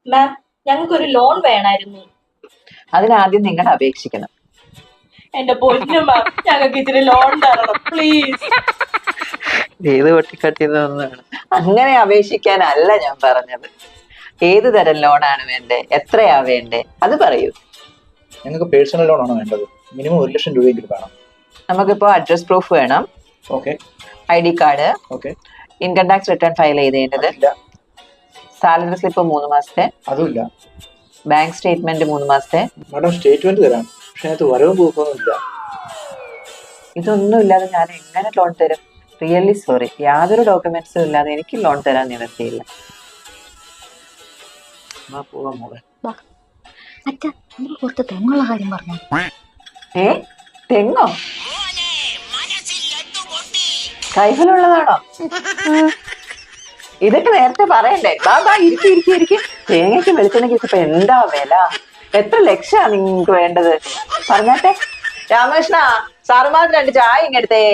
മാം, ഞങ്ങൾക്കൊരു ലോൺ വേണമായിരുന്നു. അതിനാദ്യം നിങ്ങൾ അപേക്ഷിക്കണം. എന്റെ പൊന്നു മാം, ഞങ്ങൾക്ക് ഇച്ചിരി ലോൺ തരണം പ്ലീസ്. ഏത് പൊട്ടിക്കട്ടിന്നൊന്നാണ്. അങ്ങനെ അപേക്ഷിക്കാനല്ല ഞാൻ പറഞ്ഞത്. ഏത് തരം ലോണാണ് വേണ്ടേ, എത്രയാ വേണ്ടേ, അത് പറയൂ. ഞങ്ങൾക്ക് പേഴ്സണൽ ലോൺ ആണോ വേണ്ടത്? മിനിമം 1,00,000 രൂപയെങ്കിലും വേണം. നമുക്കിപ്പോ അഡ്രസ് പ്രൂഫ് വേണം, okay ID card, okay. Income tax return file ചെയ്തേണ്ടത്, ഇല്ല, സാലറി സ്ലിപ്പ് 3 മാസത്തെ, അതുമില്ല. ബാങ്ക് സ്റ്റേറ്റ്മെന്റ് 3 മാസത്തെ. മാഡം സ്റ്റേറ്റ്മെന്റ് തരാം, പക്ഷെ അതിനകത്ത് വരവും പോക്കൊന്നും ഇല്ല. ഇതൊന്നും ഇല്ലാതെ ഞാൻ എങ്ങനെ ലോൺ തരും? റിയലി സോറി, യാതൊരു ഡോക്യുമെന്റ്സും ഇല്ലാതെ എനിക്ക് ലോൺ തരാൻ നിവർത്തിയില്ല. പോകാം മോളെ. കുറച്ച് തെങ്ങുള്ള കാര്യം പറഞ്ഞു. തെങ്ങോ? കൈഫലുള്ളതാണോ? ഇതൊക്കെ നേരത്തെ പറയണ്ടേ? ബാബാ ഇരിക്കും. തേങ്ങയ്ക്ക് വെളിച്ചെണ്ണയ്ക്ക് ഇപ്പൊ എന്താ വില? എത്ര ലക്ഷാ നിങ്ങക്ക് വേണ്ടത്? പറഞ്ഞാട്ടെ. രാമകൃഷ്ണ, സാറുമാർക്ക് 2 ചായ ഇങ്ങെടുത്തേ.